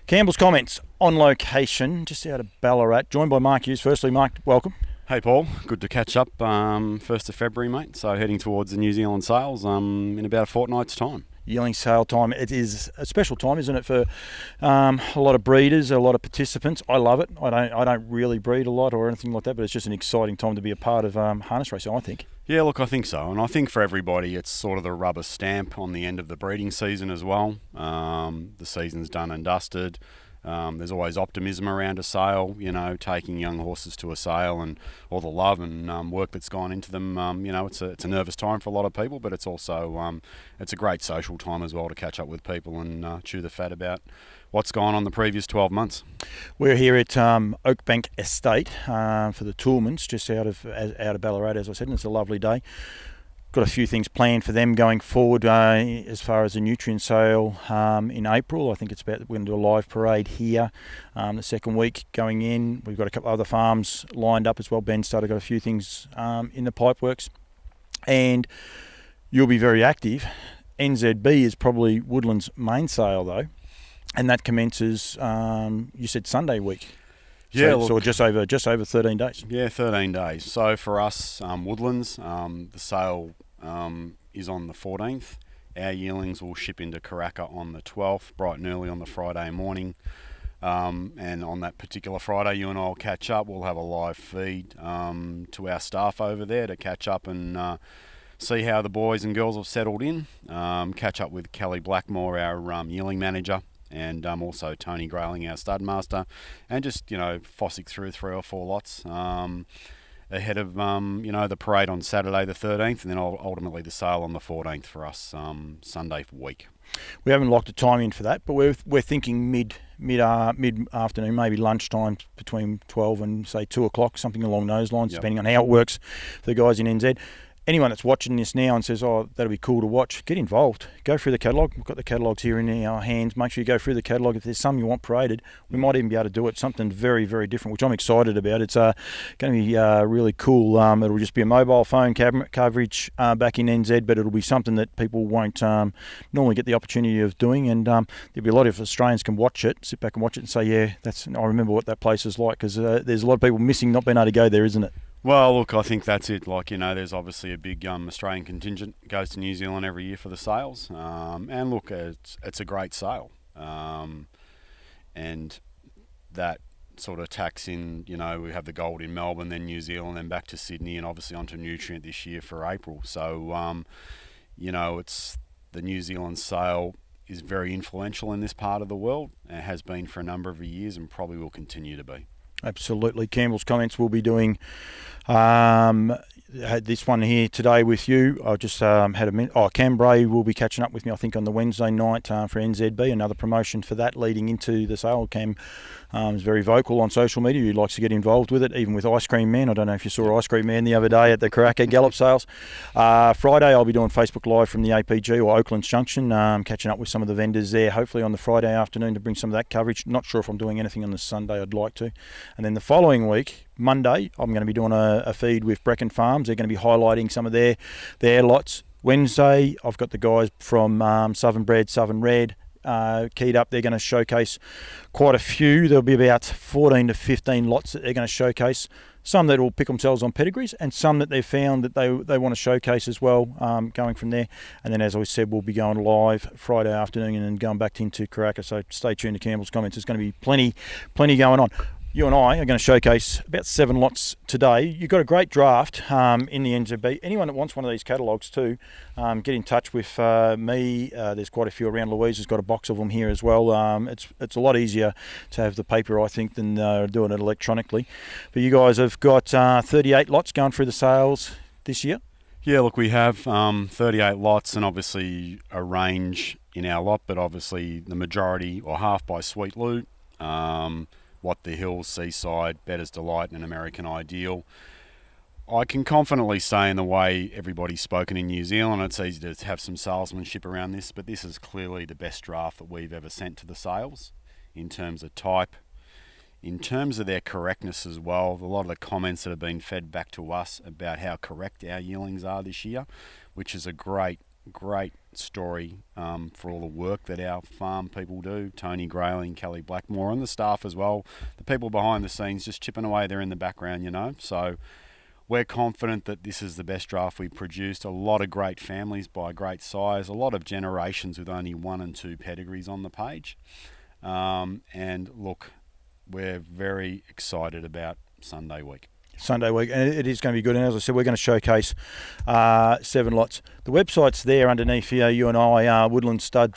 Campbell's Comments on location, just out of Ballarat, joined by Mark Hughes. Firstly, Mark, welcome. Hey Paul, good to catch up 1st of February, mate. So heading towards the New Zealand sales in about a fortnight's time. Yearling sale time. It is a special time, isn't it, for a lot of breeders, a lot of participants. I love it. I don't really breed a lot or anything like that, but it's just an exciting time to be a part of harness racing, I think. Yeah, look, I think so. And I think for everybody, it's sort of the rubber stamp on the end of the breeding season as well. The season's done and dusted. There's always optimism around a sale, taking young horses to a sale and all the love and work that's gone into them. It's a nervous time for a lot of people, but it's also it's a great social time as well to catch up with people and chew the fat about what's gone on the previous 12 months. We're here at Oakbank Estate for the Toolmans, just out of Ballarat, as I said, and it's a lovely day. Got a few things planned for them going forward as far as the nutrient sale in April. I think we're going to do a live parade here the second week going in. We've got a couple other farms lined up as well. Ben started got a few things in the pipeworks, and you'll be very active. NZB is probably Woodland's main sale though, and that commences you said Sunday week. Yeah, so just over 13 days. Yeah, 13 days. So for us, Woodlands, the sale is on the 14th. Our yearlings will ship into Karaka on the 12th, bright and early on the Friday morning. And on that particular Friday, you and I will catch up. We'll have a live feed to our staff over there to catch up and see how the boys and girls have settled in. Catch up with Kelly Blackmore, our yearling manager, and also Tony Grayling, our stud master, and just fossick through 3 or 4 lots ahead of the parade on Saturday the 13th, and then ultimately the sale on the 14th for us Sunday week. We haven't locked a time in for that, but we're thinking mid afternoon, maybe lunchtime between 12 and say 2 o'clock, something along those lines, depending on how it works for the guys in NZ. Anyone that's watching this now and says, oh, that'll be cool to watch, get involved. Go through the catalogue. We've got the catalogues here in our hands. Make sure you go through the catalogue. If there's some you want paraded, we might even be able to do it. Something very, very different, which I'm excited about. It's going to be really cool. It'll just be a mobile phone coverage back in NZ, but it'll be something that people won't normally get the opportunity of doing. And there'll be a lot of Australians can watch it, sit back and watch it and say, yeah, I remember what that place is like, because there's a lot of people missing not being able to go there, isn't it? Well, look, I think that's it. There's obviously a big Australian contingent that goes to New Zealand every year for the sales. And look, it's a great sale. And that sort of tacks in, we have the gold in Melbourne, then New Zealand, then back to Sydney, and obviously onto Nutrient this year for April. So, it's the New Zealand sale is very influential in this part of the world. It has been for a number of years and probably will continue to be. Absolutely. Campbell's Comments will be doing this one here today with you. I just had a minute. Cam Bray will be catching up with me, I think, on the Wednesday night for NZB, another promotion for that leading into the sale. Cam is very vocal on social media. He likes to get involved with it, even with Ice Cream Man. I don't know if you saw Ice Cream Man the other day at the Karaka Gallop sales. Friday, I'll be doing Facebook Live from the APG or Oaklands Junction, catching up with some of the vendors there, hopefully on the Friday afternoon to bring some of that coverage. Not sure if I'm doing anything on the Sunday. I'd like to. And then the following week, Monday, I'm going to be doing a feed with Brecken Farms. They're going to be highlighting some of their lots. Wednesday, I've got the guys from Southern Bred, Southern Red keyed up. They're going to showcase quite a few. There'll be about 14 to 15 lots that they're going to showcase. Some that will pick themselves on pedigrees, and some that they've found that they want to showcase as well, going from there. And then, as I said, we'll be going live Friday afternoon and then going back into Karaka. So stay tuned to Campbell's Comments. There's going to be plenty going on. You and I are going to showcase about 7 lots today. You've got a great draft in the NZB. Anyone that wants one of these catalogues too, get in touch with me. There's quite a few around. Louise has got a box of them here as well. It's a lot easier to have the paper, I think, than doing it electronically. But you guys have got 38 lots going through the sales this year. Yeah, look, we have 38 lots and obviously a range in our lot, but obviously the majority or half by Sweet Loot. What the Hills, Seaside, Better's Delight and American Ideal. I can confidently say, in the way everybody's spoken in New Zealand, it's easy to have some salesmanship around this, but this is clearly the best draft that we've ever sent to the sales in terms of type, in terms of their correctness as well. A lot of the comments that have been fed back to us about how correct our yearlings are this year, which is a great story for all the work that our farm people do. Tony Grayling, Kelly Blackmore, and the staff as well. The people behind the scenes just chipping away there in the background, you know. So we're confident that this is the best draft we've produced. A lot of great families by great size, a lot of generations with only 1 and 2 pedigrees on the page. And look, we're very excited about Sunday week. Sunday week, and it is going to be good. And as I said, we're going to showcase 7 lots. The website's there underneath here, you and I, Woodlands Stud,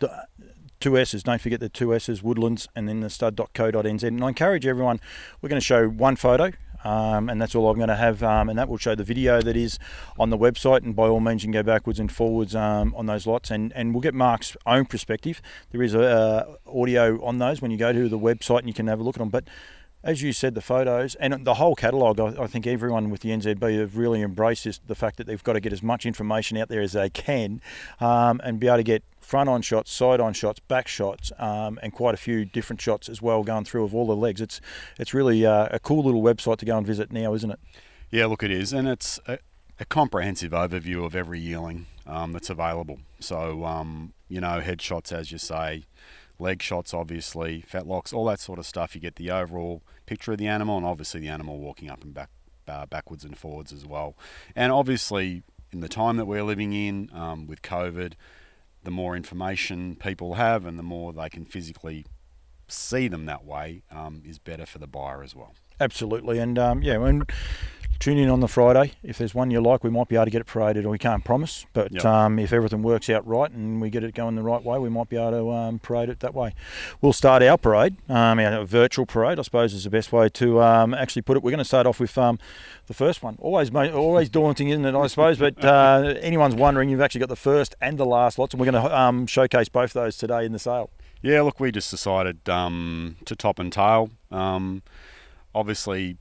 2 S's. Don't forget the 2 S's, Woodlands, and then the stud.co.nz. And I encourage everyone, we're going to show one photo, and that's all I'm going to have, and that will show the video that is on the website. And by all means, you can go backwards and forwards on those lots, and we'll get Mark's own perspective. There is audio on those when you go to the website, and you can have a look at them. But as you said, the photos and the whole catalogue, I think everyone with the NZB have really embraced the fact that they've got to get as much information out there as they can, and be able to get front-on shots, side-on shots, back shots, and quite a few different shots as well going through of all the legs. It's really a cool little website to go and visit now, isn't it? Yeah, look, it is, and it's a comprehensive overview of every yearling that's available. So, you know, head shots, as you say, leg shots, obviously, fetlocks, all that sort of stuff. You get the overall picture of the animal, and obviously the animal walking up and backwards and forwards as well. And obviously, in the time that we're living in, with COVID, the more information people have and the more they can physically see them that way is better for the buyer as well. Absolutely, and and tune in on the Friday. If there's one you like, we might be able to get it paraded, or we can't promise. But yep. If everything works out right and we get it going the right way, we might be able to parade it that way. We'll start our parade, our virtual parade, I suppose is the best way to actually put it. We're going to start off with the first one. Always daunting, isn't it, I suppose? But anyone's wondering, you've actually got the first and the last lots, and we're going to showcase both those today in the sale. Yeah, look, we just decided to top and tail. Obviously,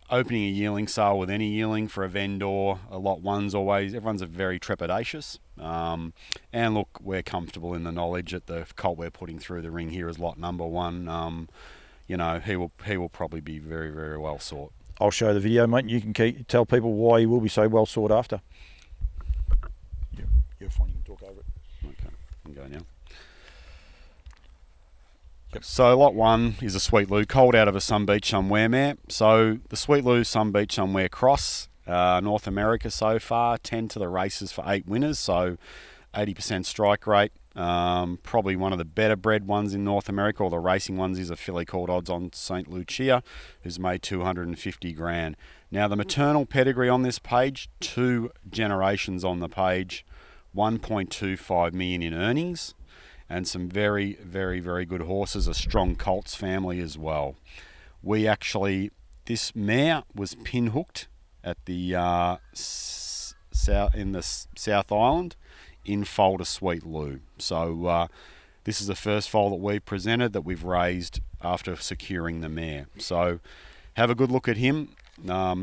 opening a yearling sale with any yearling for a vendor, a lot one's always, everyone's very trepidatious. And look, we're comfortable in the knowledge that the colt we're putting through the ring here is lot number 1. You know, he will probably be very, very well sought. I'll show the video, mate, and you can tell people why he will be so well sought after. You're fine, you can talk over it. Okay, I'm going now. Yep. So lot 1 is a Sweet Lou, colt out of a Some Beach Somewhere mare. So the Sweet Lou Some Beach Somewhere cross, North America so far, 10 to the races for 8 winners, so 80% strike rate. Probably one of the better bred ones in North America, or the racing ones, is a filly called Odds on St. Lucia, who's made 250 grand. Now the maternal pedigree on this page, 2 generations on the page, 1.25 million in earnings, and some very, very, very good horses, a strong colts family as well. This mare was pinhooked at the South Island in foal to Sweet Lou. So this is the first foal that we've presented that we've raised after securing the mare. So have a good look at him.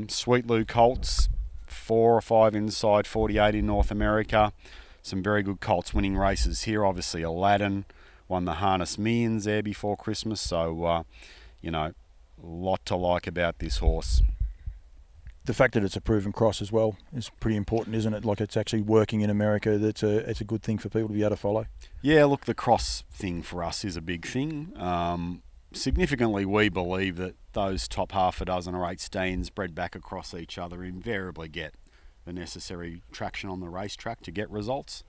Sweet Lou colts, 4 or 5 inside, 48 in North America. Some very good colts winning races here. Obviously, Aladdin won the Harness Millions there before Christmas. So, you know, a lot to like about this horse. The fact that it's a proven cross as well is pretty important, isn't it? Like, it's actually working in America. It's a good thing for people to be able to follow. Yeah, look, the cross thing for us is a big thing. Significantly, we believe that those top half a dozen or 8 stallions bred back across each other invariably get the necessary traction on the racetrack to get results.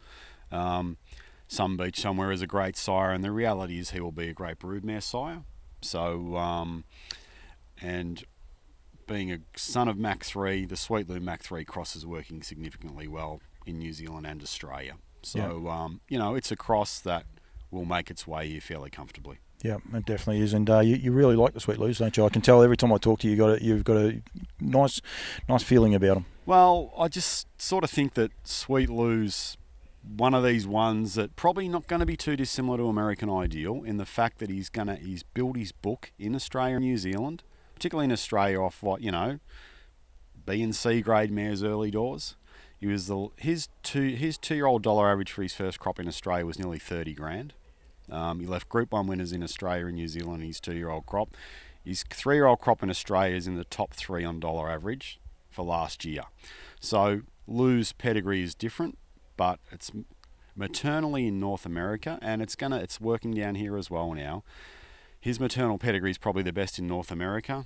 Some Beach Somewhere is a great sire, and the reality is he will be a great broodmare sire. So, and being a son of Mach 3, the Sweet Lou Mach 3 cross is working significantly well in New Zealand and Australia. So, you know, it's a cross that will make its way here fairly comfortably. Yeah, it definitely is, and you really like the Sweet Lou's, don't you? I can tell every time I talk to you, you've got a nice feeling about them. Well, I just sort of think that Sweet Lou's one of these ones that probably not going to be too dissimilar to American Ideal in the fact that he's built his book in Australia and New Zealand, particularly in Australia off what, you know, B and C grade mares early doors. He was his 2-year-old dollar average for his first crop in Australia was nearly 30 grand. He left Group 1 winners in Australia and New Zealand in his 2-year-old crop. His 3-year-old crop in Australia is in the top 3 on dollar average for last year. So Lou's pedigree is different, but it's maternally in North America, and it's working down here as well now. His maternal pedigree is probably the best in North America.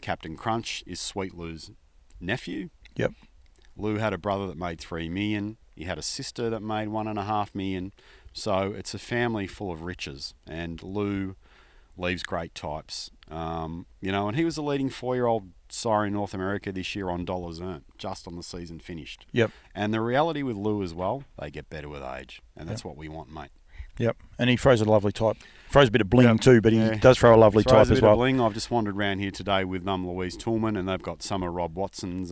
Captain Crunch is Sweet Lou's nephew. Yep. Lou had a brother that made $3 million. He had a sister that made $1.5 million. So it's a family full of riches, and Lou leaves great types. And he was the leading 4-year-old sire in North America this year on dollars earned, just on the season finished. Yep. And the reality with Lou as well, they get better with age, and that's what we want, mate. Yep. And he throws a lovely type. Throws a bit of bling too, but he does throw a lovely type as well. Bling. I've just wandered around here today with Louise Toolman, and they've got some of Rob Watson's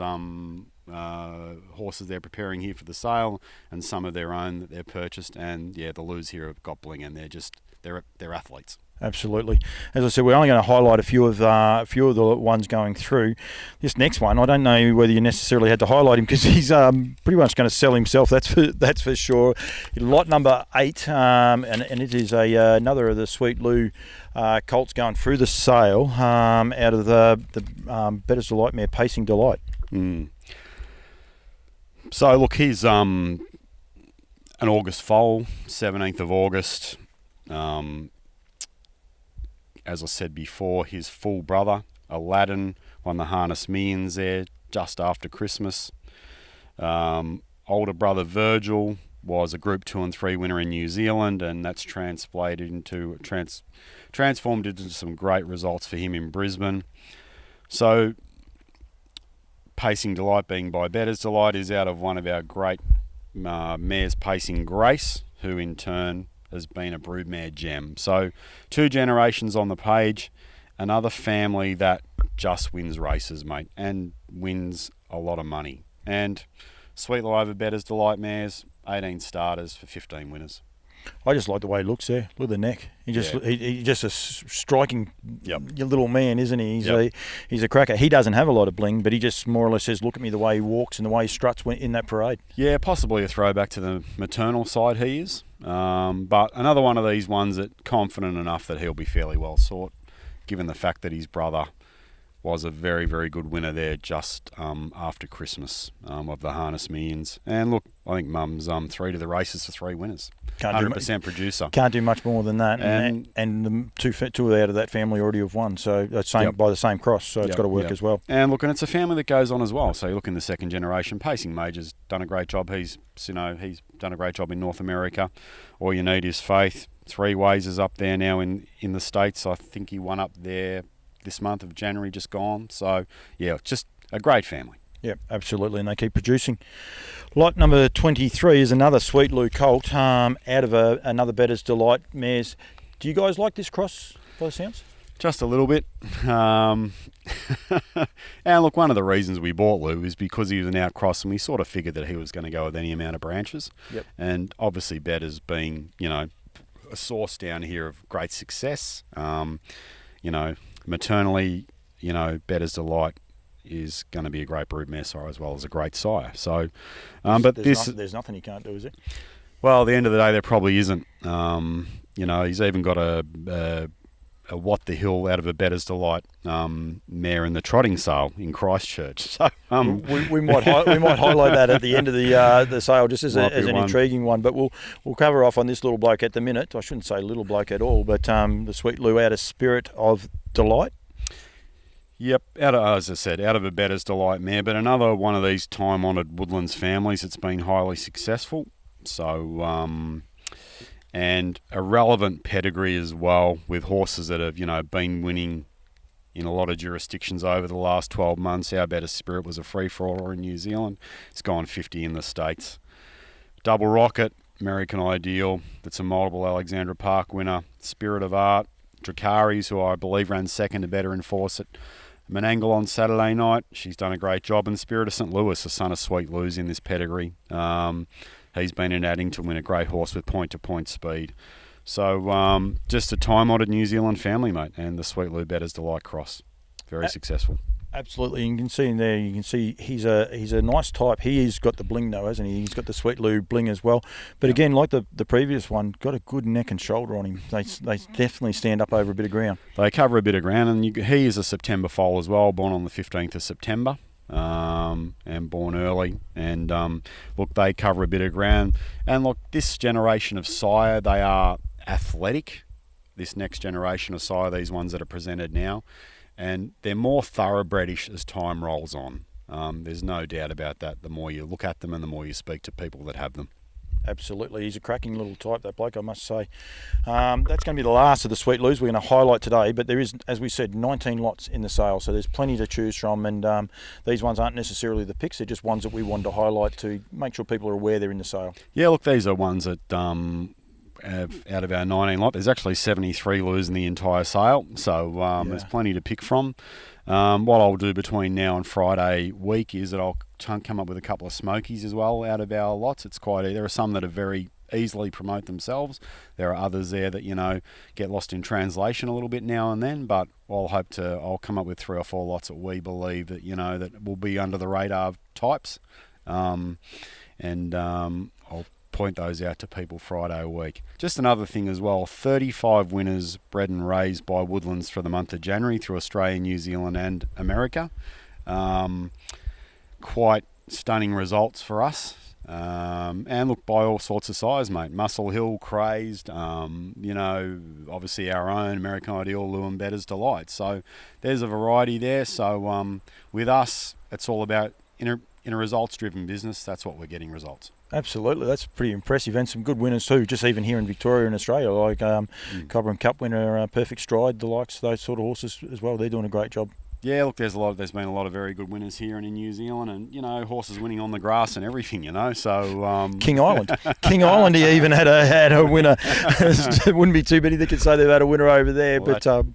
horses they're preparing here for the sale, and some of their own that they've purchased. And the Lou's here have got bling, and they're athletes. Absolutely. As I said, we're only going to highlight a few of the ones going through. This next one, I don't know whether you necessarily had to highlight him because he's pretty much going to sell himself. That's for sure. Lot number 8, and it is another of the Sweet Lou colts going through the sale out of the Better's Delight mare, Pacing Delight. So look, he's an August foal, 17th of August. As I said before, his full brother, Aladdin, won the Harness Millions there just after Christmas. Older brother, Virgil, was a Group 2 and 3 winner in New Zealand, and that's transformed into some great results for him in Brisbane. So, Pacing Delight, being by Better's Delight, is out of one of our great mares, Pacing Grace, who in turn has been a broodmare gem. So 2 generations on the page, another family that just wins races, mate, and wins a lot of money. And Sweet Lou over Better's Delight mares, 18 starters for 15 winners. I just like the way he looks there. Look at the neck. He's just a striking little man, isn't he? He's a cracker. He doesn't have a lot of bling, but he just more or less says, look at me, the way he walks and the way he struts in that parade. Yeah, possibly a throwback to the maternal side he is. But another one of these ones that confident enough that he'll be fairly well sought, given the fact that his brother was a very, very good winner there just after Christmas of the Harness Millions. And look, I think Mum's 3 to the races for 3 winners. 100% producer. Can't do much more than that. And the two out of that family already have won. So that's by the same cross. So it's got to work as well. And look, and it's a family that goes on as well. So you look in the second generation, Pacing Major's done a great job. He's done a great job in North America. All you need is faith. 3 Ways is up there now in the States. I think he won up there this month of January just gone. So, just a great family. Yep, absolutely, and they keep producing. Lot number 23 is another Sweet Lou colt out of another Better's Delight mares. Do you guys like this cross, by the sounds? Just a little bit. And look, one of the reasons we bought Lou is because he was an outcross, and we sort of figured that he was going to go with any amount of branches. Yep. And obviously Better's being, a source down here of great success. Maternally, Better's Delight is going to be a great broodmare sire as well as a great sire. So, there's nothing he can't do, is it? Well, at the end of the day, there probably isn't. He's even got a What the Hill out of a Better's Delight mare in the trotting sale in Christchurch. So we might highlight that at the end of the sale, just as an intriguing one. But we'll cover off on this little bloke at the minute. I shouldn't say little bloke at all, but the Sweet Lou out of Spirit of Delight. Yep, as I said, out of a Better's Delight mare, but another one of these time-honoured Woodlands families that's been highly successful. So, and a relevant pedigree as well, with horses that have, been winning in a lot of jurisdictions over the last 12 months. Our Better Spirit was a free-for-all in New Zealand. It's gone 50 in the States. Double Rocket, American Ideal, that's a multiple Alexandra Park winner. Spirit of Art, Dracaris, who I believe ran second to Better Enforce It. Menangle on Saturday night, she's done a great job. And Spirit of St. Louis, the son of Sweet Lou's in this pedigree. He's been in Addington, win a great horse with point-to-point speed. So just a time-honoured New Zealand family, mate, and the Sweet Lou Better's Delight cross. Very successful. Absolutely. You can see in there, he's a nice type. He's got the bling though, hasn't he? He's got the Sweet Lou bling as well. But again, like the previous one, got a good neck and shoulder on him. They definitely stand up over a bit of ground. They cover a bit of ground, and he is a September foal as well, born on the 15th of September. and born early. And look, they cover a bit of ground. And look, this generation of sire, they are athletic. This next generation of sire, these ones that are presented now, and they're more thoroughbredish as time rolls on. There's no doubt about that. The more you look at them and the more you speak to people that have them. Absolutely, he's a cracking little type, that bloke, I must say. That's going to be the last of the Sweet Loos we're going to highlight today, but there is, as we said, 19 lots in the sale, so there's plenty to choose from, and these ones aren't necessarily the picks, they're just ones that we wanted to highlight to make sure people are aware they're in the sale. Yeah, look, these are ones that out of our 19 lot, there's actually 73 loos in the entire sale, so there's plenty to pick from. What I'll do between now and Friday week is that I'll come up with a couple of smokies as well out of our lots. There are some that are very easily promote themselves. There are others there that, you know, get lost in translation a little bit now and then, but I'll come up with 3 or 4 lots that we believe that, you know, that will be under the radar types. I'll point those out to people Friday week. Just another thing as well, 35 winners bred and raised by Woodlands for the month of January through Australia, New Zealand and America. Quite stunning results for us. And look, by all sorts of size, mate. Muscle Hill, Crazed, you know, obviously our own American Ideal, Lewin Better's Delight. So there's a variety there. So with us, it's all about in a results-driven business. That's what we're getting, results. Absolutely, that's pretty impressive, and some good winners too, just even here in Victoria and Australia, like Cobram Cup winner, Perfect Stride, the likes, those sort of horses as well. They're doing a great job. Yeah, look, there's been a lot of very good winners here and in New Zealand, and, you know, horses winning on the grass and everything, you know. So King Island, he even had a winner. It wouldn't be too many that could say they've had a winner over there. Well, but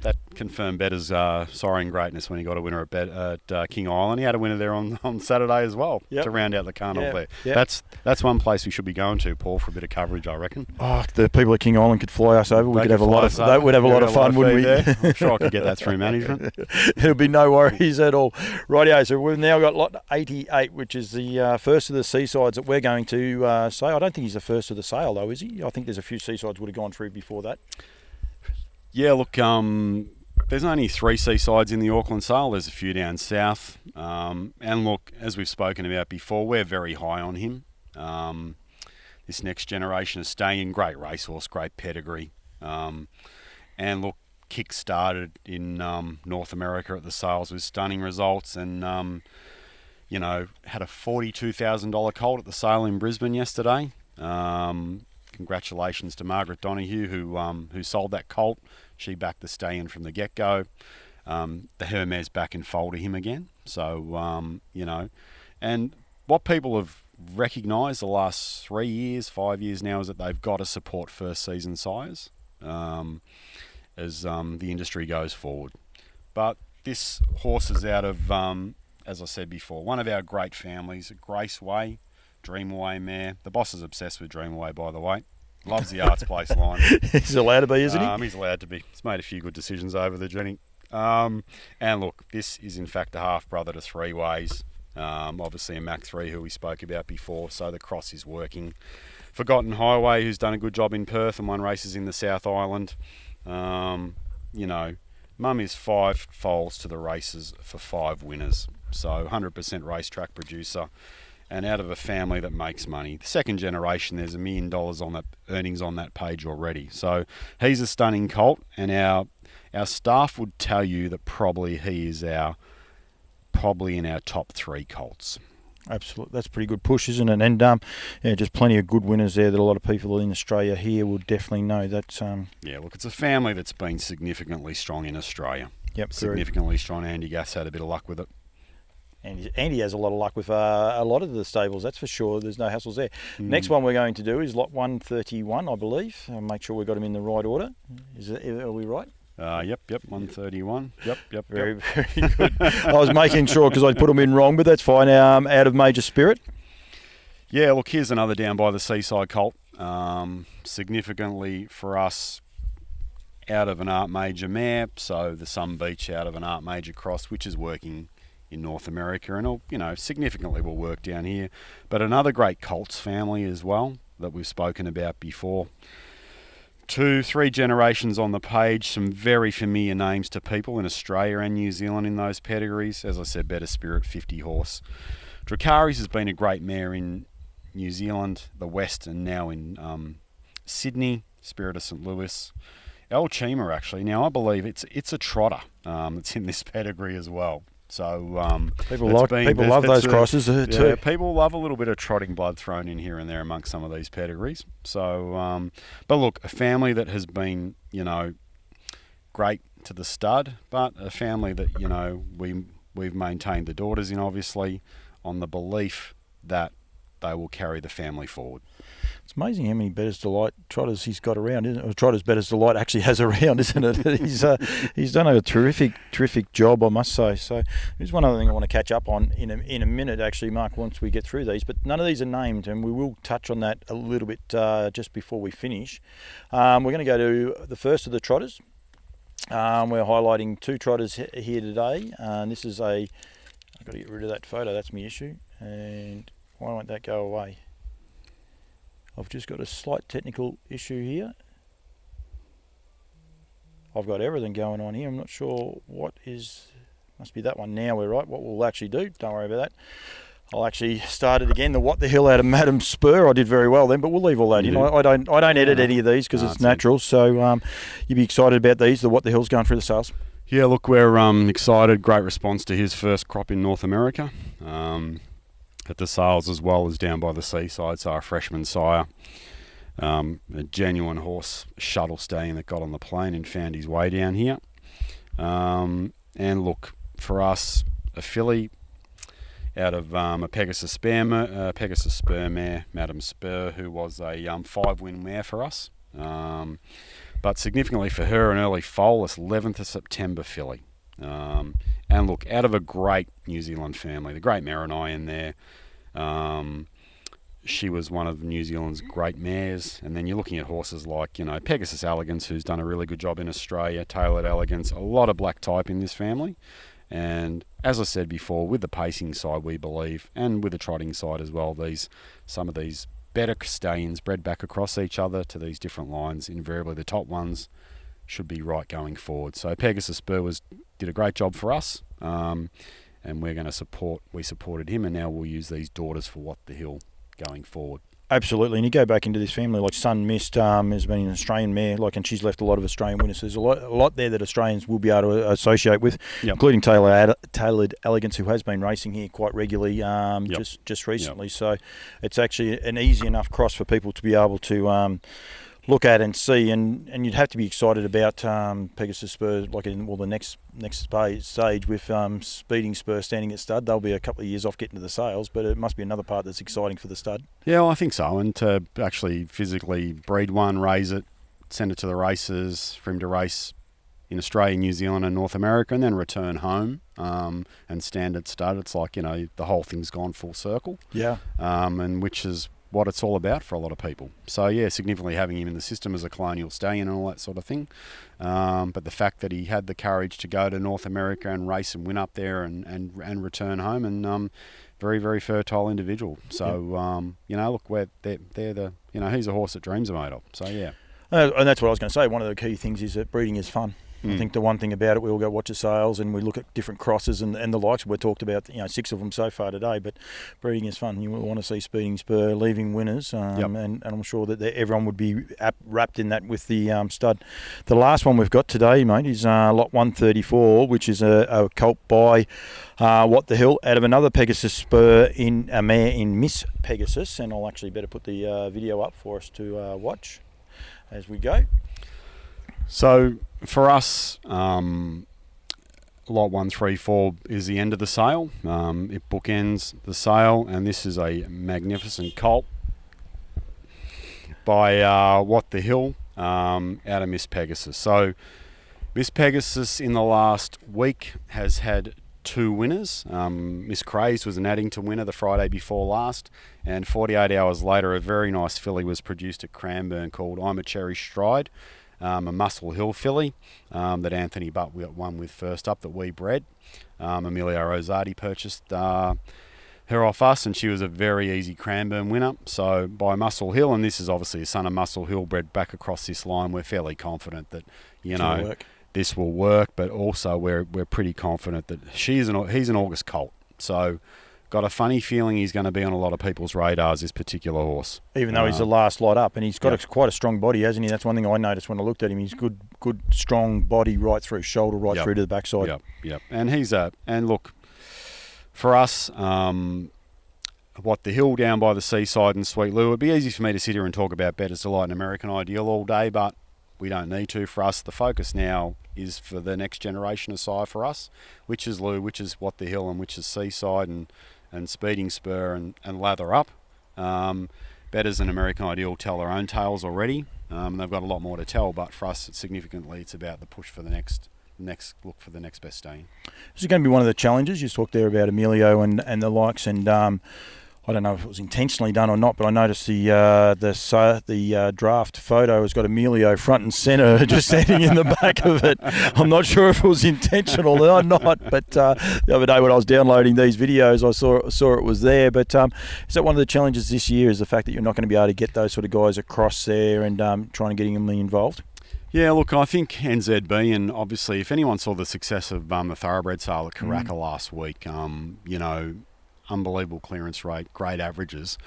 that confirmed Better's soaring greatness when he got a winner at King Island. He had a winner there on Saturday as well to round out the carnival there. Yep. That's one place we should be going to, Paul, for a bit of coverage, I reckon. Oh, the people at King Island could fly us over. We could have a lot of that. Would have a lot of fun, wouldn't we? I'm sure I could get that through management. It'll be no worries at all. Rightio, so we've now got lot 88, which is the first of the seasides that we're going to say. I don't think he's the first of the sale, though, is he? I think there's a few seasides would have gone through before that. Yeah, look, there's only 3 seasides in the Auckland sale. There's a few down south. And look, as we've spoken about before, we're very high on him. This next generation is staying. Great racehorse, great pedigree. And look, kick-started in North America at the sales with stunning results, and you know, had a $42,000 colt at the sale in Brisbane yesterday. Congratulations to Margaret Donoghue who sold that colt. She backed the stallion from the get-go. The Hermes back in foal to him again. So you know, and what people have recognised the last 3 years, 5 years now, is that they've got to support first season sires. As the industry goes forward. But this horse is out of, as I said before, one of our great families, Graceway, Dreamaway mare. The boss is obsessed with Dreamaway, by the way. Loves the Arts Place line. He's allowed to be, isn't he? He's allowed to be. He's made a few good decisions over the journey. And look, this is in fact a half-brother to Three Ways. Obviously a Mach 3 who we spoke about before, so the cross is working. Forgotten Highway, who's done a good job in Perth and won races in the South Island. You know, Mum is 5 foals to the races for 5 winners. So 100% racetrack producer, and out of a family that makes money. The second generation, there's $1 million on that earnings on that page already. So he's a stunning colt, and our staff would tell you that probably he is probably in our top 3 colts. Absolutely, that's a pretty good push, isn't it? And yeah, just plenty of good winners there that a lot of people in Australia here will definitely know. That's yeah, look, it's a family that's been significantly strong in Australia. Yep, significantly strong. Andy Gass had a bit of luck with it. Andy has a lot of luck with a lot of the stables, that's for sure. There's no hassles there. Next one we're going to do is lot 131, I believe. Make sure we got them in the right order. Are we right? Yep, 131. Yep. Very good. I was making sure because I put them in wrong, but that's fine. Out of Major Spirit. Yeah, look, here's another down by the seaside colt. Significantly for us, out of an Art Major mare, so the Sun Beach out of an Art Major cross, which is working in North America, and you know, significantly will work down here. But another great colts family as well that we've spoken about before. 3 generations on the page, some very familiar names to people in Australia and New Zealand in those pedigrees. As I said, Better Spirit, 50 horse. Dracarys has been a great mare in New Zealand, the West, and now in Sydney, Spirit of St. Louis. El Chima, actually. Now, I believe it's a trotter that's in this pedigree as well. So people love those crosses too. People love a little bit of trotting blood thrown in here and there amongst some of these pedigrees. So, but look, a family that has been, great to the stud, but a family that we've maintained the daughters in, obviously, on the belief that they will carry the family forward. It's amazing how many Better's Delight trotters he's got around, isn't it? Or trotters Better's Delight actually has around, isn't it? He's done a terrific job, I must say. So there's one other thing I want to catch up on in a minute, actually, Mark, once we get through these. But none of these are named, and we will touch on that a little bit just before we finish. We're going to go to the first of the trotters. We're highlighting 2 trotters here today. This is I've got to get rid of that photo. That's my issue. And why won't that go away? I've just got a slight technical issue here. I've got everything going on here. I'm not sure what is... Must be that one now. We're right. What we'll actually do, don't worry about that. I'll actually start it again. The What the Hill out of Madam Spur. I did very well then, but we'll leave all that in. I don't edit any of these because it's natural. So you'd be excited about these. The What the Hill's going through the sales. Yeah, look, we're excited. Great response to his first crop in North America. At the sales as well as down by the seaside. So our freshman sire, a genuine horse shuttle stallion that got on the plane and found his way down here. And look, for us, a filly out of a Pegasus Spur mare, Madam Spur, who was a 5-win mare for us. But significantly for her, an early foal, this 11th of September filly. And look, out of a great New Zealand family, the great Marinai in there. She was one of New Zealand's great mares. And then you're looking at horses like, Pegasus Elegance, who's done a really good job in Australia, Tailored Elegance, a lot of black type in this family. And as I said before, with the pacing side, we believe, and with the trotting side as well, some of these better stallions bred back across each other to these different lines, invariably the top ones should be right going forward. So Pegasus Spur did a great job for us, and we supported him, and now we'll use these daughters for What the Hill going forward. Absolutely, and you go back into this family, like Sun Mist has been an Australian mare, and she's left a lot of Australian winners. So there's a lot there that Australians will be able to associate with, including Tailored Elegance, who has been racing here quite regularly just recently. Yep. So it's actually an easy enough cross for people to be able to look at and see, and you'd have to be excited about Pegasus Spur, the next stage with Speeding Spur standing at stud. They'll be a couple of years off getting to the sales, but it must be another part that's exciting for the stud. Yeah, well, I think so, and to actually physically breed one, raise it, send it to the races, for him to race in Australia, New Zealand and North America, and then return home and stand at stud. It's like, the whole thing's gone full circle. Yeah. And which is what it's all about for a lot of people. So yeah, significantly having him in the system as a colonial stallion and all that sort of thing. But the fact that he had the courage to go to North America and race and win up there and return home, and very, very fertile individual. So look, they're the he's a horse that dreams are made of. So yeah. And that's what I was going to say. One of the key things is that breeding is fun. I think the one thing about it, we all go watch the sales and we look at different crosses and the likes. We've talked about 6 of them so far today, but breeding is fun. You want to see Speeding Spur leaving winners, and I'm sure that everyone would be wrapped in that with the stud. The last one we've got today, mate, is lot 134, which is a colt by What the Hill out of another Pegasus Spur in a mare in Miss Pegasus, and I'll actually better put the video up for us to watch as we go. So for us, lot 134 is the end of the sale. It bookends the sale, and this is a magnificent colt by What the Hill out of Miss Pegasus. So Miss Pegasus in the last week has had 2 winners. Miss Craze was an Addington winner the Friday before last, and 48 hours later a very nice filly was produced at Cranbourne called I'm a Cherry Stride. A Muscle Hill filly that Anthony Butt won with first up that we bred. Emilio Rosati purchased her off us, and she was a very easy Cranbourne winner. So by Muscle Hill, and this is obviously a son of Muscle Hill bred back across this line, we're fairly confident that, this will work, but also we're pretty confident that he's an August colt. So got a funny feeling he's going to be on a lot of people's radars, this particular horse. Even though he's the last lot up, and he's got quite a strong body, hasn't he? That's one thing I noticed when I looked at him. He's good, strong body right through shoulder, right through to the backside. Yep. And and look, for us, what the hill down by the seaside and Sweet Lou, it'd be easy for me to sit here and talk about Bettor's Delight and American Ideal all day, but we don't need to. For us, the focus now is for the next generation of sire for us, which is Lou, which is What the Hill, and which is Seaside and Speeding Spur and Lather Up. Bettor's and American Ideal tell their own tales already. They've got a lot more to tell, but for us, significantly, it's about the push for the next look for the next best staying. This is going to be one of the challenges. You talked there about Emilio and the likes, and I don't know if it was intentionally done or not, but I noticed the draft photo has got Emilio front and centre, just standing in the back of it. I'm not sure if it was intentional or not, but the other day when I was downloading these videos, I saw it was there. But is that one of the challenges this year? Is the fact that you're not going to be able to get those sort of guys across there and trying to get them involved? Yeah, look, I think NZB, and obviously if anyone saw the success of the thoroughbred sale at Karaka last week, unbelievable clearance rate, great averages.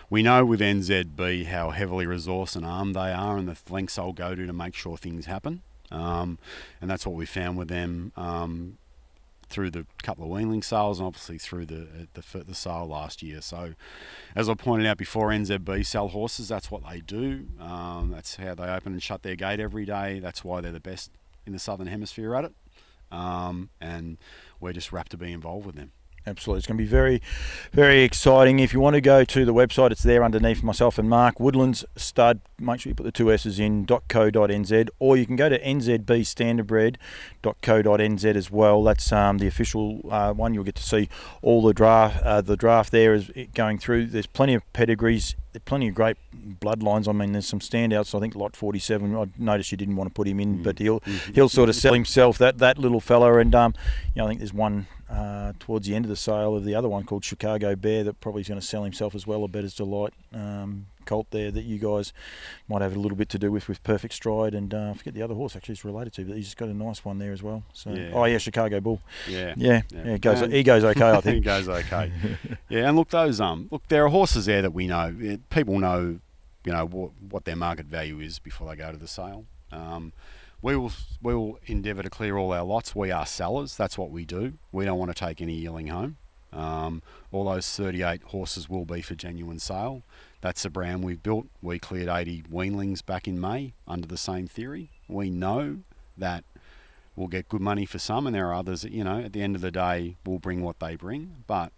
We know with NZB how heavily resourced and armed they are, and the lengths they'll go to make sure things happen. And that's what we found with them through the couple of weanling sales, and obviously through the sale last year. So, as I pointed out before, NZB sell horses. That's what they do. That's how they open and shut their gate every day. That's why they're the best in the Southern Hemisphere at it. And we're just rapt to be involved with them. Absolutely. It's going to be very, very exciting. If you want to go to the website, it's there underneath myself and Mark, Woodlands Stud. Make sure you put the 2 S's in, .co.nz, or you can go to NZB Standardbred.co.nz as well. That's the official one. You'll get to see all the draft there is going through. There's plenty of pedigrees. There's plenty of great bloodlines. I mean, there's some standouts. I think lot 47. I noticed you didn't want to put him in, but he'll sort of sell himself, that little fella. And I think there's one towards the end of the sale of the other one called Chicago Bear that probably is going to sell himself as well. A Bettor's Delight colt there that you guys might have a little bit to do with Perfect Stride, and I forget the other horse actually it's related to, but he's got a nice one there as well. So Chicago Bull. He goes okay, I think. He goes okay. And look, those there are horses there that we know. People know, what their market value is before they go to the sale. We will endeavour to clear all our lots. We are sellers. That's what we do. We don't want to take any yearling home. All those 38 horses will be for genuine sale. That's the brand we've built. We cleared 80 weanlings back in May under the same theory. We know that we'll get good money for some, and there are others that, at the end of the day, will bring what they bring. But,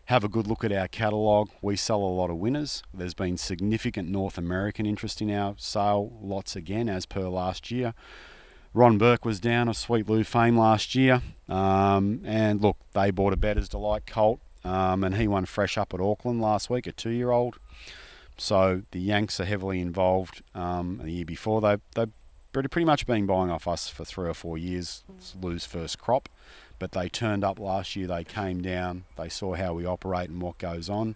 have a good look at our catalogue. We sell a lot of winners. There's been significant North American interest in our sale lots again, as per last year. Ron Burke was down of Sweet Lou fame last year. And look, they bought a Bettor's Delight colt, and he won fresh up at Auckland last week, a 2-year-old. So the Yanks are heavily involved. The year before, they've pretty much been buying off us for 3 or 4 years. It's Lou's first crop. But they turned up last year, they came down, they saw how we operate and what goes on.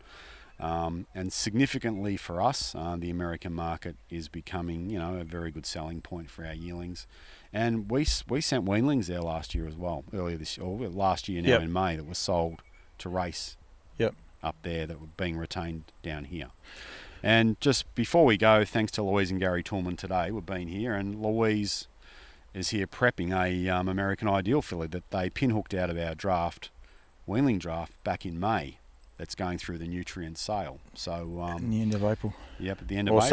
And significantly for us, the American market is becoming, a very good selling point for our yearlings. And we sent weanlings there last year as well, last year now in May, that was sold to race up there that were being retained down here. And just before we go, thanks to Louise and Gary Toolman today, we've been here, and Louise is here prepping a American Ideal filly that they pinhooked out of our weanling draft back in May. That's going through the nutrient sale. So at the end of April. Yep, at the end of April. Or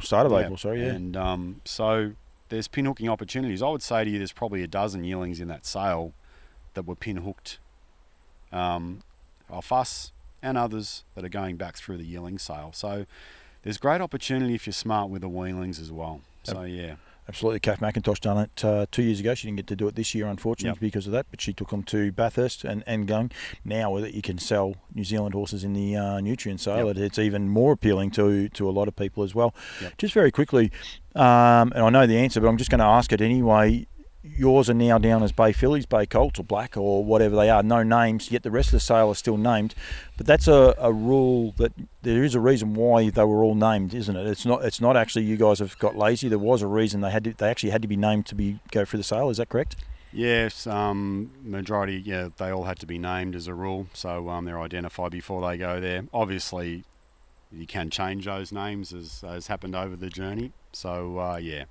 start of April, sorry, yeah. And so there's pinhooking opportunities. I would say to you there's probably a dozen yearlings in that sale that were pinhooked off us and others that are going back through the yearling sale. So there's great opportunity if you're smart with the weanlings as well. So, yeah. Absolutely. Kath McIntosh done it 2 years ago. She didn't get to do it this year, unfortunately, because of that, but she took them to Bathurst and going. Now that you can sell New Zealand horses in the nutrient sale, it's even more appealing to a lot of people as well. Just very quickly, and I know the answer, but I'm just going to ask it anyway. yours are now down as Bay Fillies, Bay Colts, or Black, or whatever they are, no names, yet the rest of the sale are still named. But that's a rule that there is a reason why they were all named, isn't it? It's not actually you guys have got lazy. There was a reason they actually had to be named to go through the sale. Is that correct? Yes, majority, they all had to be named as a rule, so they're identified before they go there. Obviously, you can change those names as happened over the journey. So yep.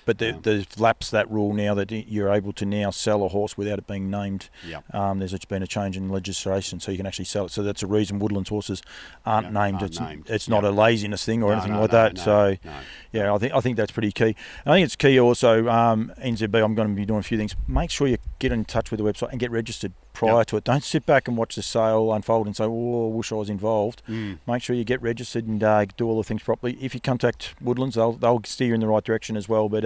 But they've lapsed that rule now that you're able to now sell a horse without it being named. Yep. There's been a change in legislation, so you can actually sell it. So that's a reason Woodlands horses aren't named. It's not a laziness thing or anything like that. Yeah, I think that's pretty key. I think it's key also. NZB, I'm going to be doing a few things. Make sure you get in touch with the website and get registered prior to it. Don't sit back and watch the sale unfold and say, "Oh, I wish I was involved." Make sure you get registered and do all the things properly. If you contact Woodlands, they'll steer you in the right direction as well. But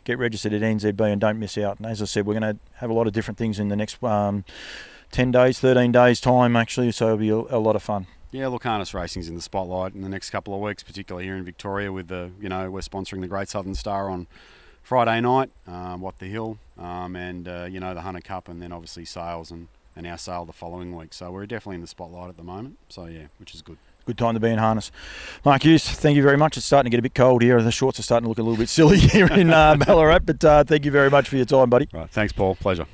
get registered at NZB and don't miss out. And as I said, we're going to have a lot of different things in the next 10 days, 13 days time actually. So it'll be a lot of fun. Yeah, look, harness racing's in the spotlight in the next couple of weeks, particularly here in Victoria with we're sponsoring the Great Southern Star on Friday night, What the Hill, and the Hunter Cup, and then obviously sales and our sale the following week. So we're definitely in the spotlight at the moment. So yeah, which is good. Good time to be in harness. Mark Hughes, thank you very much. It's starting to get a bit cold here. The shorts are starting to look a little bit silly here in Ballarat, but thank you very much for your time, buddy. Right, thanks, Paul. Pleasure.